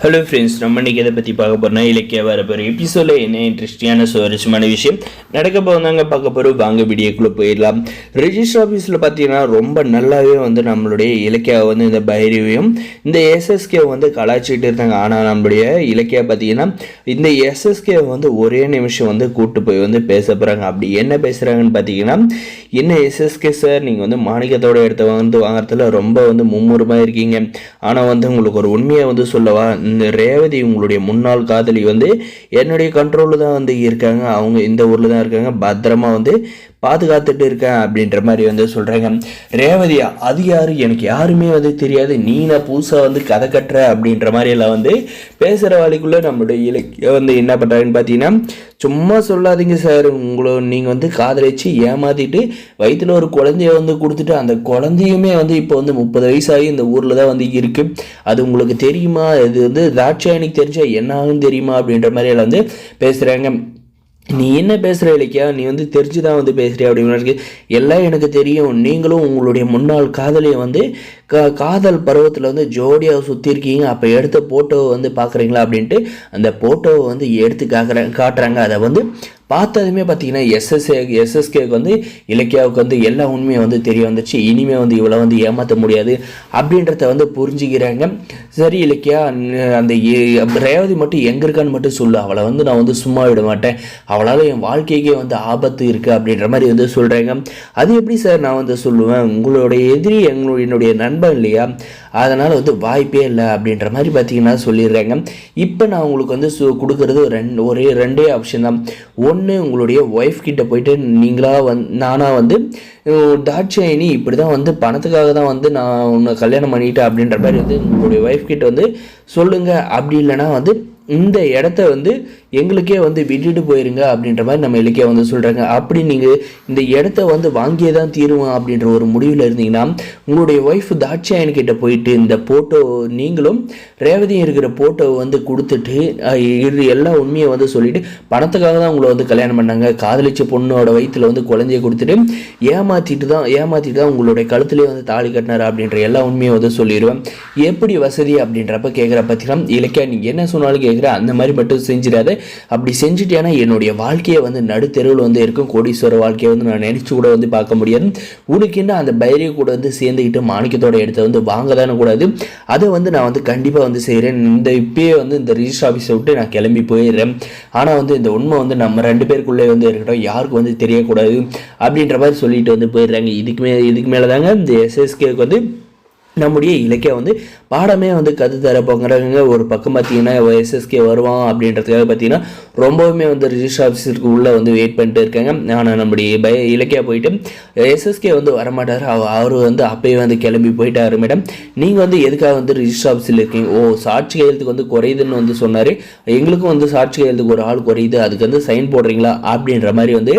Hello friends, நம்ம இன்றைக்கி எதை பற்றி பார்க்க போகிறோம்னா இலக்கிய வரப்போகிற எபிசோடில் என்ன இன்ட்ரெஸ்டிங்கான சுவாரஸ்யமான விஷயம் நடக்க போகிறாங்க பார்க்க போகிறோம். வாங்க வீடியோக்குள்ளே போயிடலாம். ரெஜிஸ்டர் ஆஃபீஸில் பார்த்தீங்கன்னா ரொம்ப நல்லாவே நம்மளுடைய இலக்கியாவை இந்த பைரவியும் இந்த எஸ்எஸ்கே கலாய்ச்சிட்டு இருந்தாங்க. ஆனால் நம்மளுடைய இலக்கியா பார்த்தீங்கன்னா இந்த எஸ்எஸ்கே ஒரே நிமிஷம் கூட்டு போய் பேச போகிறாங்க. அப்படி என்ன பேசுகிறாங்கன்னு பார்த்தீங்கன்னா, என்ன எஸ்எஸ்கே சார், நீங்கள் மாணிக்கத்தோட இடத்த வாங்குறதுல ரொம்ப மும்முரமாக இருக்கீங்க. ஆனால் உங்களுக்கு ஒரு உண்மையை சொல்லவா, இந்த ரேவதி உங்களுடைய முன்னாள் காதலி என்னுடைய கண்ட்ரோலில் தான் இருக்காங்க. அவங்க இந்த ஊரில் தான் இருக்காங்க, பத்திரமா பாதுகாத்துட்டு இருக்கேன் அப்படின்ற மாதிரி சொல்கிறாங்க. ரேவதியா, அது யாரு, எனக்கு யாருமே தெரியாது, நீ நான் புதுசாக கதை கட்டுற அப்படின்ற மாதிரி எல்லாம் பேசுகிற வழிக்குள்ளே நம்மளுடைய இலக்கிய என்ன பண்ணுறாங்கன்னு பார்த்தீங்கன்னா, சும்மா சொல்லாதீங்க சார், நீங்கள் காதலிச்சு ஏமாற்றிட்டு வயிற்றில் ஒரு குழந்தைய கொடுத்துட்டு அந்த குழந்தையுமே இப்போ 30 வயசாகி இந்த ஊரில் தான் இருக்குது. அது உங்களுக்கு தெரியுமா, இது தாட்சாயணிக்கு தெரிஞ்சா என்ன ஆகும் தெரியுமா அப்படின்ற மாதிரி எல்லாம் பேசுகிறாங்க. நீ என்ன பேசுகிற இலக்கியா, நீ தெரிஞ்சுதான் பேசுகிறியா அப்படின்னு எல்லாம் எனக்கு தெரியும். நீங்களும் உங்களுடைய முன்னாள் காதலியை காதல் பருவத்தில் ஜோடியாக சுற்றிருக்கீங்க. அப்போ எடுத்த ஃபோட்டோவை பார்க்குறீங்களா அப்படின்ட்டு அந்த ஃபோட்டோவை எடுத்து காட்டுறாங்க. அதை பார்த்ததுமே பார்த்தீங்கன்னா எஸ்எஸ்கேக்கு இலக்கியாவுக்கு எல்லா உண்மையை தெரிய வந்துச்சு. இனிமேல் இவளை ஏமாற்ற முடியாது அப்படின்றத புரிஞ்சுக்கிறாங்க. சரி இலக்கியா, அந்த ரேவதி மட்டும் எங்கே இருக்கான்னு மட்டும் சொல்லு, அவளை நான் சும்மா விட மாட்டேன், அவளால் என் வாழ்க்கைக்கே ஆபத்து இருக்குது அப்படின்ற மாதிரி சொல்கிறாங்க. அது எப்படி சார் நான் சொல்லுவேன், உங்களுடைய எதிரி என்னுடைய நண்பன் இல்லையா, அதனால் வாய்ப்பே இல்லை அப்படின்ற மாதிரி பார்த்தீங்கன்னா சொல்லிடுறாங்க. இப்போ நான் உங்களுக்கு கொடுக்குறது ரெண்டே ஆப்ஷன் தான். ஒன்று, உங்களுடைய ஒய்ஃப் கிட்ட போயிட்டு நீங்களா நானாக தாட்சாயினி இப்படி தான் பணத்துக்காக தான் நான் உன்னை கல்யாணம் பண்ணிட்டேன் அப்படின்ற மாதிரி உங்களுடைய ஒய்ஃப் கிட்ட சொல்லுங்கள். அப்படி இல்லைன்னா இந்த இடத்த எங்களுக்கே விட்டுட்டு போயிருங்க அப்படின்ற மாதிரி நம்ம இலக்கிய சொல்கிறாங்க. அப்படி நீங்கள் இந்த இடத்த வாங்கியே தான் தீருவோம் அப்படின்ற ஒரு முடிவில் இருந்தீங்கன்னா, உங்களுடைய ஒய்ஃப் தாட்சாயன்கிட்ட போயிட்டு இந்த ஃபோட்டோ நீங்களும் ரேவதியும் இருக்கிற ஃபோட்டோவை கொடுத்துட்டு எல்லா உண்மையை சொல்லிவிட்டு, பணத்துக்காக தான் உங்களை கல்யாணம் பண்ணாங்க, காதலிச்ச பொண்ணோட வயிற்றில் குழந்தைய கொடுத்துட்டு ஏமாற்றிட்டு தான் உங்களுடைய கழுத்துலேயே தாலி கட்டினார் அப்படின்ற எல்லா உண்மையை சொல்லிடுவேன். எப்படி வசதி அப்படின்றப்ப கேட்குற பார்த்தீங்கன்னா, இலக்கியா நீங்கள் என்ன சொன்னாலும் கேட்குற, அந்த மாதிரி மட்டும் செஞ்சிடாத. அப்படி செஞ்சுட்டேன்னா என்னுடைய வாழ்க்கையை நடுத்தெருவில் இருக்கும், கோடீஸ்வர வாழ்க்கையை நான் நினைச்சு கூட பார்க்க முடியாது. உனக்கு என்ன அந்த பைரிய கூட சேர்ந்துக்கிட்டு மாணிக்கத்தோட இடத்த வாங்க தானே கூடாது. அதை நான் கண்டிப்பாக செய்கிறேன். இப்பயே இந்த ரிஜிஸ்டர் ஆஃபீஸை விட்டு நான் கிளம்பி போயிடுறேன். ஆனால் இந்த உண்மை நம்ம 2 பேருக்குள்ளே இருக்கட்டும், யாருக்கு தெரியக்கூடாது அப்படின்ற மாதிரி சொல்லிட்டு போயிடுறாங்க. இதுக்கு மேலே தாங்க இந்த எஸ்எஸ்கேக்கு நம்முடைய இலக்கிய பாடமே கற்று தர போங்கிறாங்க. ஒரு பக்கம் பார்த்தீங்கன்னா எஸ்எஸ்கே வருவான் அப்படின்றதுக்காக பார்த்தீங்கன்னா ரொம்பவுமே ரிஜிஸ்டர் ஆஃபீஸருக்கு உள்ளே வெயிட் பண்ணிட்டு இருக்காங்க. ஆனால் நம்முடைய இலக்கியா போயிட்டு எஸ்எஸ்கே வரமாட்டார். அவர் அப்பயே கிளம்பி போயிட்டாரு. மேடம், நீங்கள் எதுக்காக ரிஜிஸ்டர் ஆஃபீஸில் இருக்கீங்க? சாட்சி கையெழுத்துக்கு குறையுதுன்னு சொன்னார். எங்களுக்கும் சாட்சி கையெழுத்துக்கு ஒரு ஆள் குறையுது, அதுக்கு சைன் போடுறீங்களா அப்படின்ற மாதிரி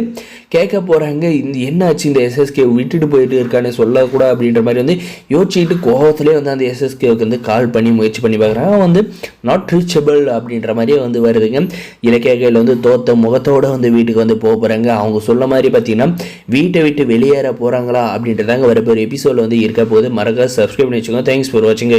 கேட்க போகிறாங்க. என்ன ஆச்சு, இந்த எஸ்எஸ்கே விட்டுட்டு போயிட்டு இருக்கானே சொல்லக்கூடாது அப்படின்ற மாதிரி யோசிச்சுட்டு கோவத்திலே அந்த எஸ்எஸ்கேவுக்கு கால் பண்ணி முயற்சி பண்ணி பார்க்குறாங்க. நாட் ரீச்சபிள் அப்படின்ற மாதிரியே வருதுங்க. இலக்கிய கையில் தோத்த முகத்தோடு வீட்டுக்கு போக போகிறாங்க. அவங்க சொல்ல மாதிரி பார்த்தீங்கன்னா வீட்டை விட்டு வெளியேற போகிறாங்களா அப்படின்றதாங்க வரப்போகிற எபிசோடில் இருக்க போது. மறக்காம சப்ஸ்கிரைப் பண்ணி வச்சுக்கோங்க. தேங்க்ஸ் ஃபார் வாட்சிங்.